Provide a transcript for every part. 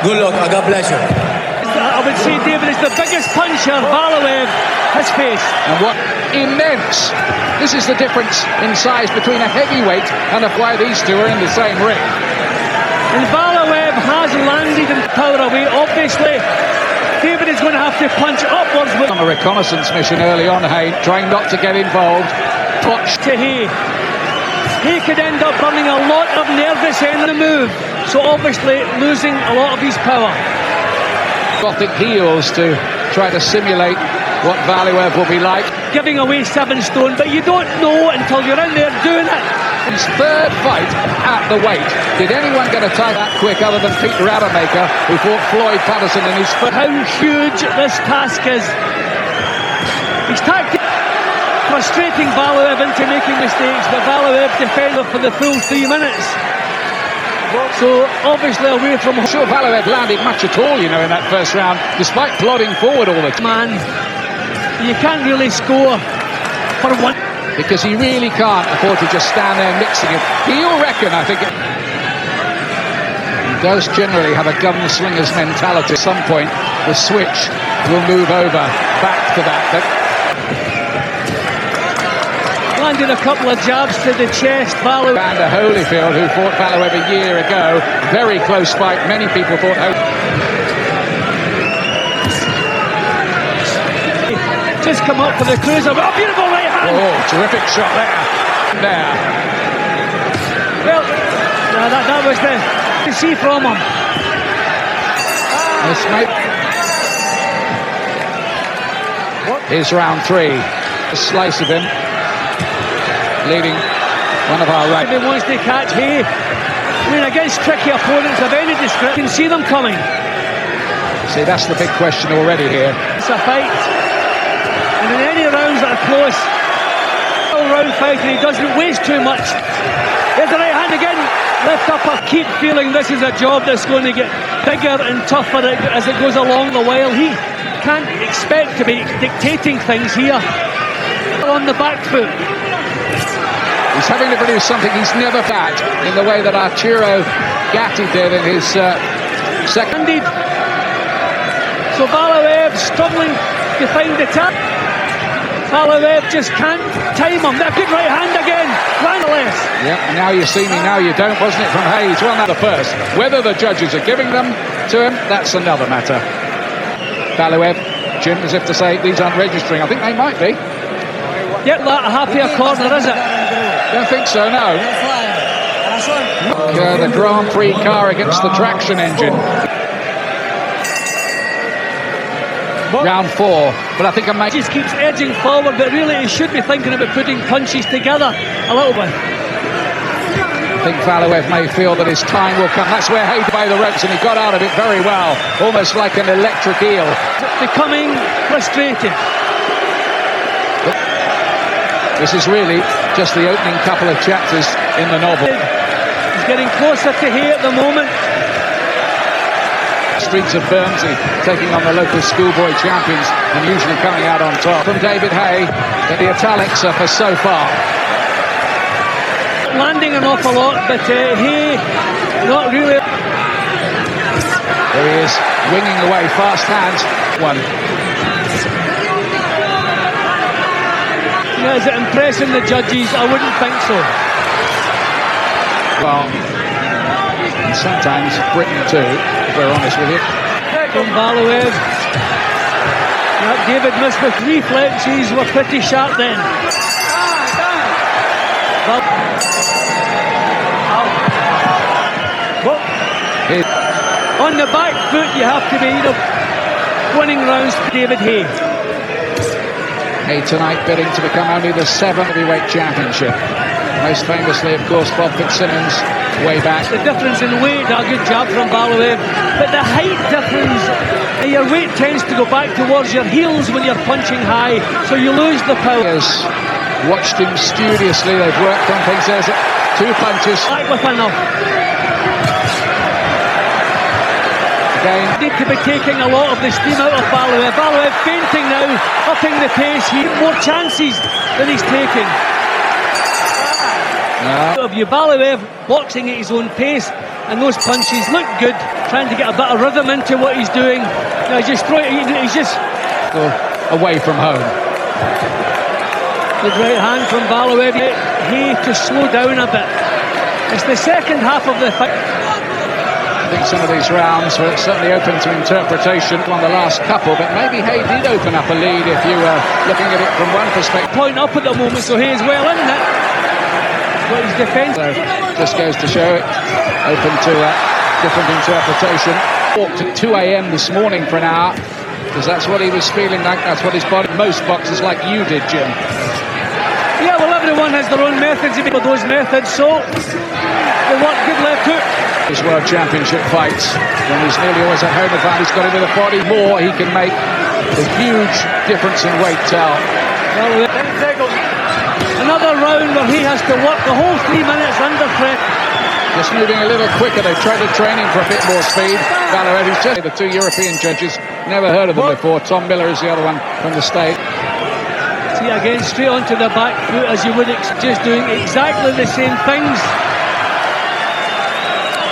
Good luck, and God bless you. I would say, David, is the biggest puncher Valuev has faced. And what immense! This is the difference in size between a heavyweight and why these two are in the same ring. And Valuev has landed in power away. Obviously, David is going to have to punch upwards. On a reconnaissance mission early on, Haye, trying not to get involved. Touch to Haye. Haye could end up burning a lot of nervous end in the move. So obviously losing a lot of his power. Gothic heels to try to simulate what Valuev will be like. Giving away 7 stone, but you don't know until you're in there doing it. His third fight at the weight. Did anyone get a tie that quick other than Pete Rademacher, who fought Floyd Patterson in his first? How huge this task is. His tactic frustrating Valuev into making mistakes, but Valuev defended for the full 3 minutes. So obviously away from... I'm sure Valuev landed much at all, you know, in that first round, despite plodding forward all the time. Man, you can't really score for one. Because he really can't afford to just stand there mixing it. He'll reckon, I think. He does generally have a gunslinger's mentality. At some point, the switch will move over back to that. But landed a couple of jabs to the chest. Valuev. And Holyfield, who fought Valuev a year ago. Very close fight. Many people thought just come up for the cruiser. Oh, beautiful right hand. Oh, terrific shot there. Well, that was the to see from him. This might... Here's round 3. A slice of him. Leading one of our right. He wants to catch Haye. I mean, against tricky opponents of any description, you can see them coming. See, that's the big question already here. It's a fight. And in any rounds that are close, all-round fight, and he doesn't waste too much. There's the right hand again. Lift up. I keep feeling this is a job that's going to get bigger and tougher as it goes along the while. He can't expect to be dictating things here. On the back foot. He's having to produce something he's never had in the way that Arturo Gatti did in his second. So Valuev struggling to find the tap. Valuev just can't time him. A good right hand again. Nonetheless. Yep, now you see me, now you don't, wasn't it, from Haye? He's won that the first. Whether the judges are giving them to him, that's another matter. Valuev, Jim, as if to say, these aren't registering. I think they might be. Yep, that a happier corner, is it? Don't think so, no. The Grand Prix car against the traction engine. Round 4, but I think I might... Just keeps edging forward, but really he should be thinking about putting punches together a little bit. I think Valuev may feel that his time will come. That's where Haye by the ropes, and he got out of it very well, almost like an electric eel. Becoming frustrated. This is really just the opening couple of chapters in the novel. He's getting closer to Haye at the moment. Streets of Bermondsey taking on the local schoolboy champions and usually coming out on top. From David Haye, that the italics are for so far. Landing an awful lot, but Haye not really. There he is, winging away, fast hands. One. Is it impressing the judges? I wouldn't think so. Well, and sometimes Britain too, if we're honest with you. From Valuev. David missed with reflexes were pretty sharp then. On the back foot you have to be, winning rounds for David Haye. Haye tonight bidding to become only the 7th heavyweight championship. Most famously, of course, Bob Fitzsimmons way back. The difference in weight, a good job from Valuev, but the height difference, your weight tends to go back towards your heels when you're punching high, so you lose the power. Watched him studiously, they've worked on things. There's 2 punches. Back with enough. Need to be taking a lot of the steam out of Valuev. Valuev fainting now, upping the pace. He has more chances than he's taking. Of you, Valuev boxing at his own pace, and those punches look good, trying to get a bit of rhythm into what he's doing. Now he's just away from home. Good right hand from Valuev. Haye to slow down a bit. It's the second half of the fight. I think some of these rounds were certainly open to interpretation on the last couple, but maybe Haye did open up a lead if you were looking at it from one perspective. Point up at the moment, so Haye's well in it. But his defence. So just goes to show it open to a different interpretation. Walked at 2 a.m. this morning for an hour, because that's what he was feeling like. That's what his body. Most boxers like you did, Jim. Yeah, well, everyone has their own methods. With those methods, so they want good left hook. His World Championship fights, when he's nearly always at home advantage, he's got into the body more, he can make a huge difference in weight tell. Well, another round where he has to work the whole 3 minutes under threat. Just moving a little quicker. They've tried to train him for a bit more speed. Valuev, who's just the 2 European judges, never heard of them before. Tom Miller is the other one from the States. See, again, straight onto the back foot, as you would expect, just doing exactly the same things.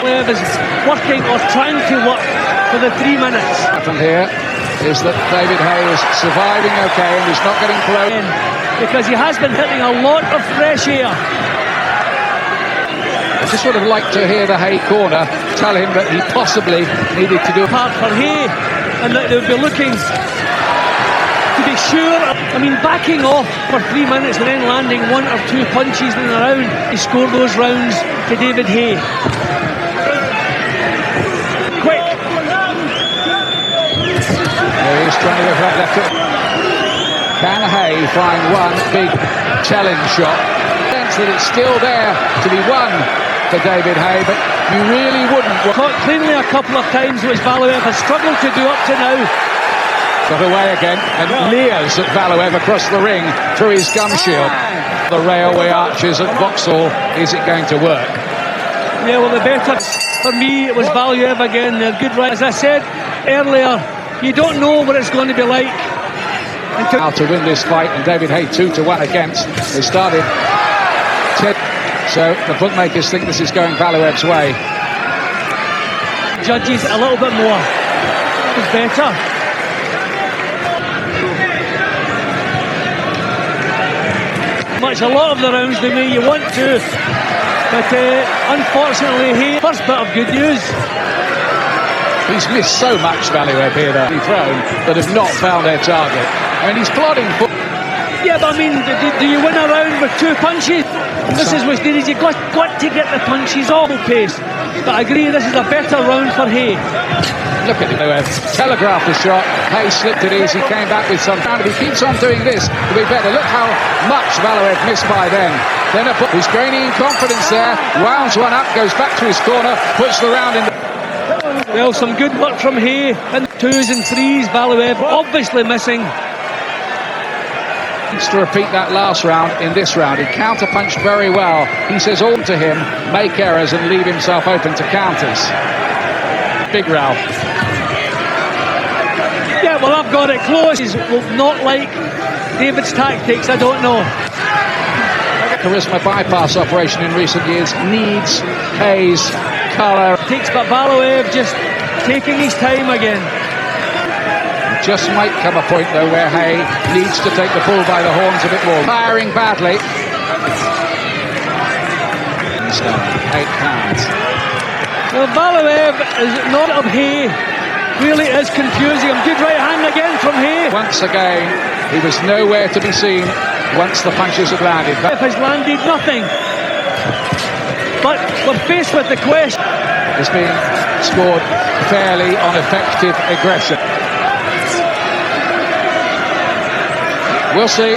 Valuev is working or trying to work for the 3 minutes. What happened here is that David Haye is surviving okay and he's not getting close. Because he has been hitting a lot of fresh air. I just would have liked to hear the Haye corner tell him that he possibly needed to do part for Haye, and that they would be looking to be sure. I mean, backing off for 3 minutes and then landing 1 or 2 punches in a round. He scored those rounds to David Haye. Quick. He's trying to look up left hook. Can Haye find one big challenge shot? Sense that it's still there to be won for David Haye, but you really wouldn't. Caught cleanly a couple of times, which Valuev has struggled to do up to now. Got away again, and leers at Valuev across the ring through his gum shield. The railway arches at Vauxhall, is it going to work? Yeah, well, the better for me, it was Valuev again. They're good right. As I said earlier, you don't know what it's going to be like. How to win this fight, and David Haye 2-1 against. They started 10, so the bookmakers think this is going Valuev's way. Judges a little bit more. It's better. A lot of the rounds the way you want to, but unfortunately Haye, first bit of good news. He's missed so much, Valuev here that he's thrown that have not found their target. I mean, he's plodding for. Yeah, but I mean, do you win a round with 2 punches? This is what's needed. You've got to get the punches off pace. But I agree, this is a better round for Haye. Look at Valuev, telegraphed the shot. Haye slipped it easy, came back with some. If he keeps on doing this, it'll be better. Look how much Valuev missed by then. He's gaining in confidence there. Wounds one up, goes back to his corner, puts the round in. Well, some good work from Haye. And 2s and 3s, Valuev obviously missing. Needs to repeat that last round in this round. He counterpunched very well. He says all to him, make errors and leave himself open to counters. Big Ralph. Yeah, well, I've got it close. He will not like David's tactics, I don't know. Charisma bypass operation in recent years needs Haye's colour. But Valuev just taking his time again. Just might come a point though where Haye needs to take the bull by the horns a bit more. Firing badly. 8 pounds. Well, Valuev is not of Haye. Really is confusing him. Good right hand again from Haye. Once again, he was nowhere to be seen once the punches had landed. Has landed nothing. But we're faced with the question. It's being scored fairly on effective aggression. We'll see.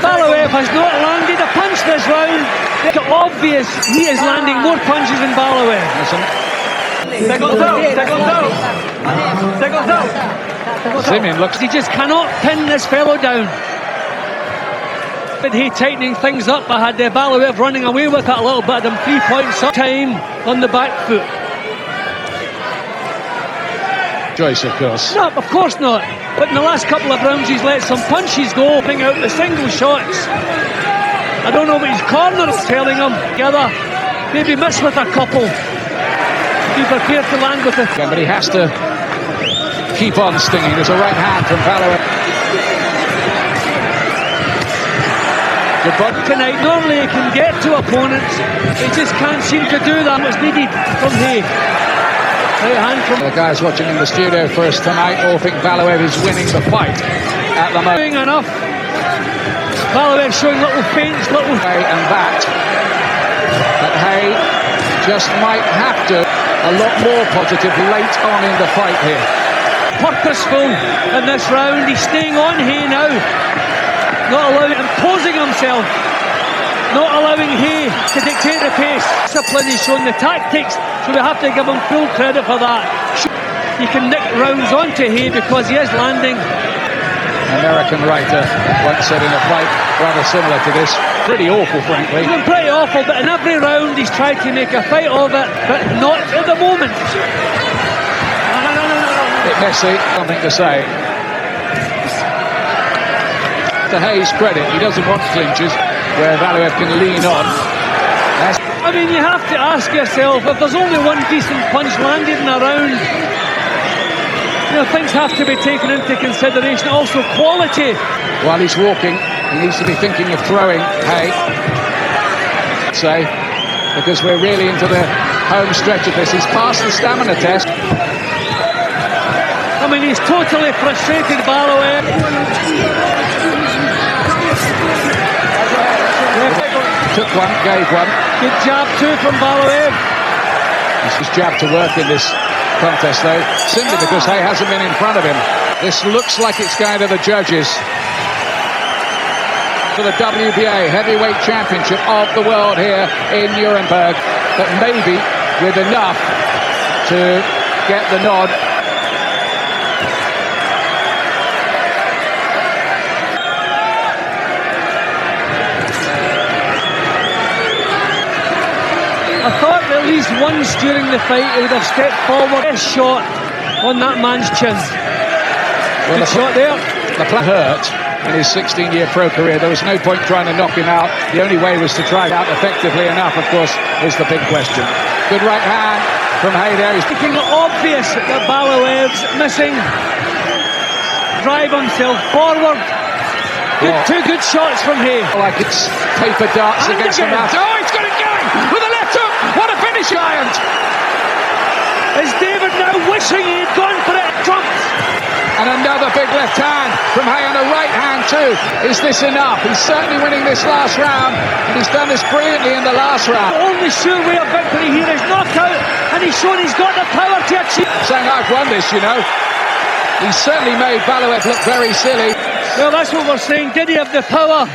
Valuev has not landed a punch this round. It's obvious he is landing more punches than Valuev. Seconds out. Simeon looks. He just cannot pin this fellow down. But he tightening things up. I had Valuev running away with it a little bit. 3 points up time on the back foot. Choice, of course. No, of course not. But in the last couple of rounds, he's let some punches go, bring out the single shots. I don't know what his corner is telling him. Together, maybe miss with a couple. Be prepared to land with it. Yeah, but he has to keep on stinging. There's a right hand from Valuev. Tonight, normally he can get to opponents. He just can't seem to do that. What's needed from Haye. Right hand from the guys watching in the studio for us tonight all think Valuev is winning the fight at the moment. Doing enough. Valuev showing little feints, little Haye and that. But Haye just might have to a lot more positive late on in the fight here. Purposeful in this round. He's staying on Haye now. Not allowing, imposing himself. Not allowing Haye to dictate the pace. Discipline, he's shown the tactics, so we have to give him full credit for that. He can nick rounds onto Haye because he is landing. American writer once said in a fight rather similar to this, pretty awful frankly. It's been pretty awful, but in every round he's tried to make a fight of it, but not at the moment. Bit messy, something to say. To Haye's credit, he doesn't want clinches where Valuev can lean on. I mean, you have to ask yourself, if there's only one decent punch landed in a round, you know, things have to be taken into consideration. Also, quality. While he's walking, he needs to be thinking of throwing Haye. Say, because we're really into the home stretch of this. He's passed the stamina test. I mean, he's totally frustrated, Valuev. Took one, gave one. Good jab too from Valuev. This is jab to work in this contest though, simply because Haye hasn't been in front of him. This looks like it's going to the judges for the WBA Heavyweight Championship of the world here in Nuremberg, but maybe with enough to get the nod. I thought at least once during the fight he would have stepped forward. Best shot on that man's chin. Well, good shot there. The plan hurt in his 16-year pro career. There was no point trying to knock him out. The only way was to try it out effectively enough, of course, is the big question. Good right hand from Haye there. He's making it obvious that Valuev's missing. Drive himself forward. Two good shots from Haye. Like it's paper darts and against the mouth. Oh, he's got it going with a left hook. What a finish, Giant! Is David now wishing he'd gone for it? Trumps. And another big left hand from Haye and a right hand too. Is this enough? He's certainly winning this last round, and he's done this brilliantly in the last round. The only sure way of victory here is knockout, and he's shown he's got the power to achieve. Saying I've won this, you know. He certainly made Valuev look very silly. Well, that's what we're saying. Did he have the power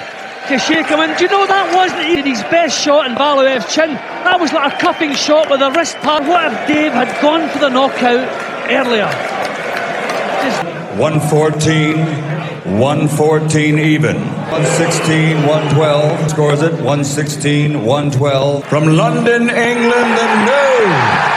to shake him? And do you know that wasn't even his best shot in Valuev's chin? That was like a cuffing shot with a wrist pad. What if Dave had gone for the knockout earlier? 114, 114 even. 116, 112. Scores it 116, 112. From London, England, the new